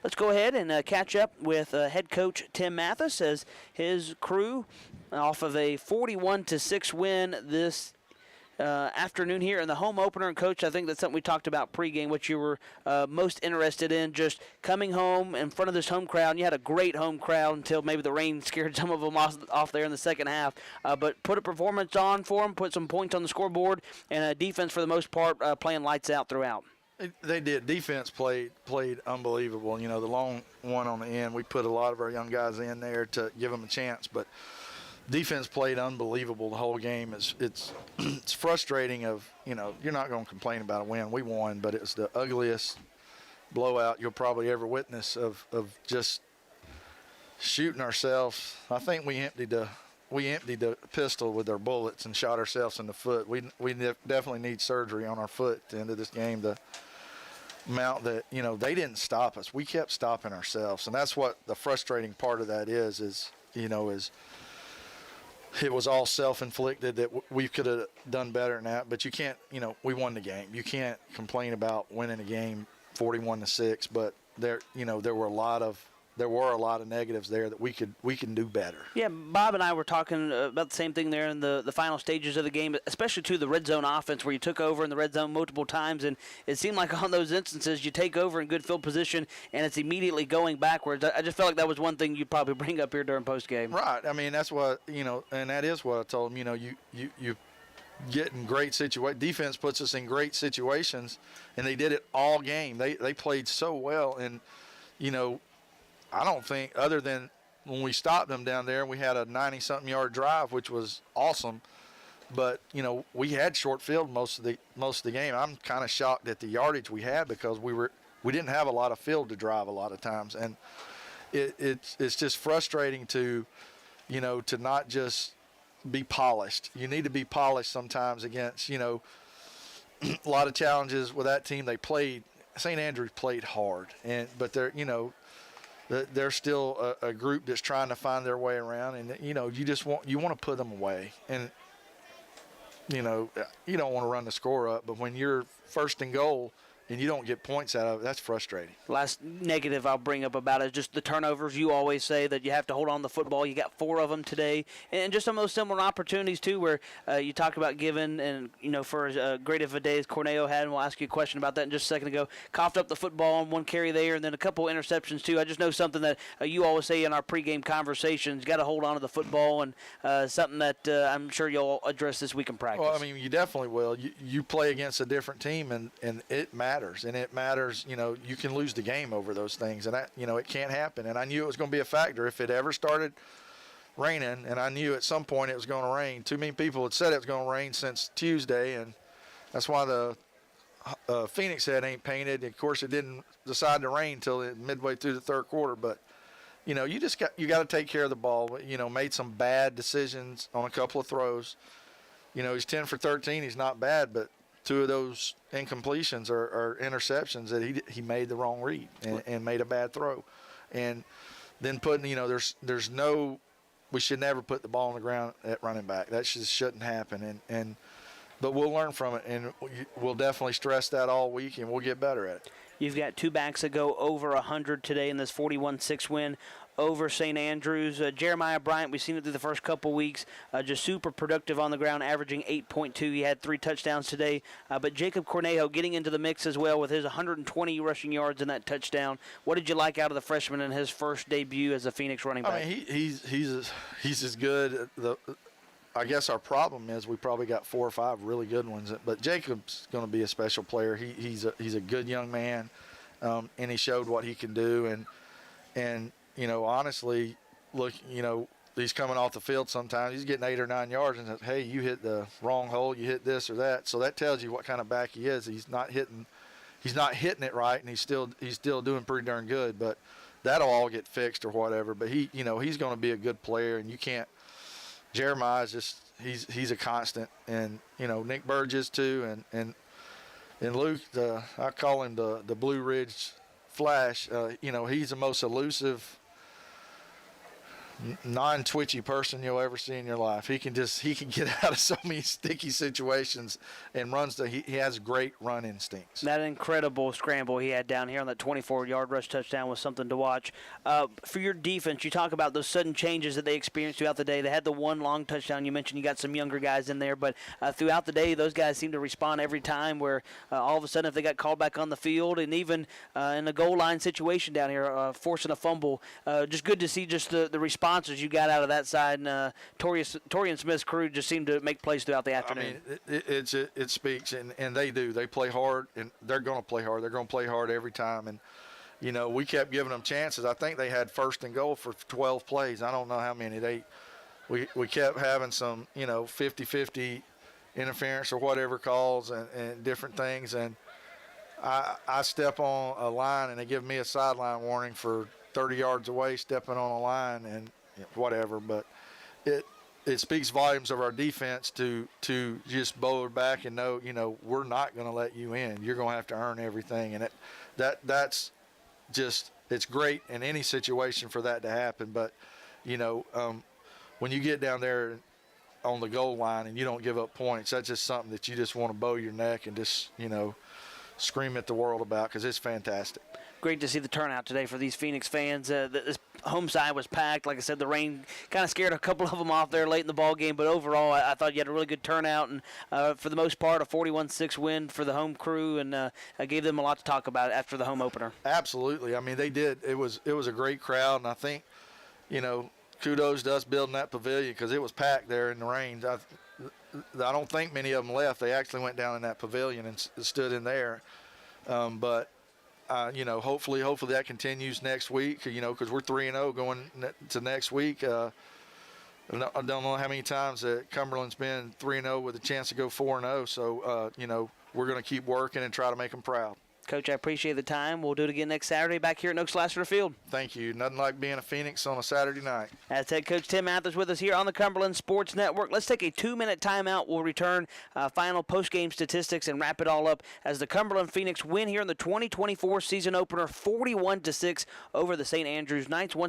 Let's go ahead and catch up with head coach Tim Mathis as his crew off of a 41-6 win this afternoon here in the home opener. And Coach, I think that's something we talked about pregame, what you were most interested in, just coming home in front of this home crowd. And you had a great home crowd until maybe the rain scared some of them off there in the second half. But put a performance on for them, put some points on the scoreboard, and defense for the most part playing lights out throughout. They did. Defense played unbelievable. You know, the long one on the end, we put a lot of our young guys in there to give them a chance, but defense played unbelievable the whole game. It's frustrating you're not going to complain about a win. We won, but it was the ugliest blowout you'll probably ever witness of just shooting ourselves. I think we emptied the pistol with our bullets and shot ourselves in the foot. We definitely need surgery on our foot at the end of this game. The amount that, they didn't stop us. We kept stopping ourselves. And that's what the frustrating part of that is it was all self-inflicted that we could have done better than that. But you can't, we won the game. You can't complain about winning a game 41-6, but there were a lot of negatives there that we can do better. Yeah, Bob and I were talking about the same thing there in the final stages of the game, especially to the red zone offense where you took over in the red zone multiple times, and it seemed like on those instances you take over in good field position and it's immediately going backwards. I just felt like that was one thing you'd probably bring up here during postgame. Right. I mean, that's what, and that is what I told them. You get in great situations. Defense puts us in great situations, and they did it all game. They played so well, and, I don't think, other than when we stopped them down there, we had a 90-something yard drive, which was awesome. But we had short field most of the game. I'm kind of shocked at the yardage we had because we didn't have a lot of field to drive a lot of times, and it's just frustrating to not just be polished. You need to be polished sometimes against a lot of challenges with that team. They played. St. Andrews played hard, but they're still a group that's trying to find their way around, and you want to put them away, and you don't want to run the score up, but when you're first and goal and you don't get points out of it, that's frustrating. Last negative I'll bring up about it is just the turnovers. You always say that you have to hold on to the football. You got 4 of them today. And just some of those similar opportunities, too, where you talk about giving, and, for as great of a day as Corneo had, and we'll ask you a question about that in just a second ago, coughed up the football on one carry there, and then a couple interceptions, too. I just know something that you always say in our pregame conversations, you got to hold on to the football, and something that I'm sure you'll address this week in practice. Well, I mean, you definitely will. You play against a different team, and it matters. And it matters, you can lose the game over those things, and that, it can't happen. And I knew it was going to be a factor if it ever started raining, and I knew at some point it was going to rain. Too many people had said it was going to rain since Tuesday, and that's why the Phoenix head ain't painted. Of course, it didn't decide to rain until midway through the third quarter, but you got to take care of the ball. Made some bad decisions on a couple of throws. He's 10 for 13. He's not bad, but 2 of those incompletions are interceptions that he made the wrong read and made a bad throw. And then there's no, we should never put the ball on the ground at running back. That just shouldn't happen. But we'll learn from it, and we'll definitely stress that all week, and we'll get better at it. You've got 2 backs that go over 100 today in this 41-6 win over St. Andrews. Jeremiah Bryant, we've seen it through the first couple weeks, just super productive on the ground, averaging 8.2. He had 3 touchdowns today. But Jacob Cornejo getting into the mix as well with his 120 rushing yards and that touchdown. What did you like out of the freshman in his first debut as a Phoenix running back? I mean, he's as good. I guess our problem is we probably got 4 or 5 really good ones. But Jacob's going to be a special player. He's a good young man, and he showed what he can do. And honestly, look, he's coming off the field sometimes. He's getting 8 or 9 yards and says, hey, you hit the wrong hole, you hit this or that. So that tells you what kind of back he is. He's not hitting it right, and he's still doing pretty darn good. But that'll all get fixed or whatever. But he's going to be a good player, and you can't. Jeremiah's just he's a constant, and Nick Burgess too, and Luke, I call him the Blue Ridge Flash. He's the most elusive non-twitchy person you'll ever see in your life. He can get out of so many sticky situations and he has great run instincts. That incredible scramble he had down here on that 24-yard rush touchdown was something to watch. For your defense, you talk about those sudden changes that they experienced throughout the day. They had the one long touchdown. You mentioned you got some younger guys in there, but throughout the day, those guys seem to respond every time where all of a sudden if they got called back on the field and even in a goal line situation down here, forcing a fumble, just good to see just the responses you got out of that side. And Torian Smith's crew just seemed to make plays throughout the afternoon. I mean, it speaks, and they do. They play hard, and they're going to play hard. They're going to play hard every time. And, you know, we kept giving them chances. I think they had first and goal for 12 plays. I don't know how many. We kept having some, you know, 50-50 interference or whatever calls and different things. And I step on a line, and they give me a sideline warning for 30 yards away, stepping on a line and whatever. But it speaks volumes of our defense to just bowl it back and know, you know, we're not going to let you in. You're going to have to earn everything. And that's just, it's great in any situation for that to happen. But, you know, when you get down there on the goal line and you don't give up points, that's just something that you just want to bow your neck and just, you know, scream at the world about, because it's fantastic. Great to see the turnout today for these Phoenix fans. This home side was packed. Like I said, the rain kind of scared a couple of them off there late in the ball game, but overall I thought you had a really good turnout, and for the most part a 41-6 win for the home crew, and I gave them a lot to talk about after the home opener. Absolutely. I mean, they did. It was a great crowd, and I think, you know, kudos to us building that pavilion, because it was packed there in the rain. I don't think many of them left. They actually went down in that pavilion and stood in there. You know, hopefully that continues next week, you know, because we're 3-0 going to next week. I don't know how many times that Cumberland's been 3-0 with a chance to go 4-0. So, you know, we're going to keep working and try to make them proud. Coach, I appreciate the time. We'll do it again next Saturday back here at Oaks-Lassiter Field. Thank you. Nothing like being a Phoenix on a Saturday night. That's head coach Tim Mathis with us here on the Cumberland Sports Network. Let's take a 2-minute timeout. We'll return final post-game statistics and wrap it all up as the Cumberland Phoenix win here in the 2024 season opener 41-6 over the St. Andrews Knights. Once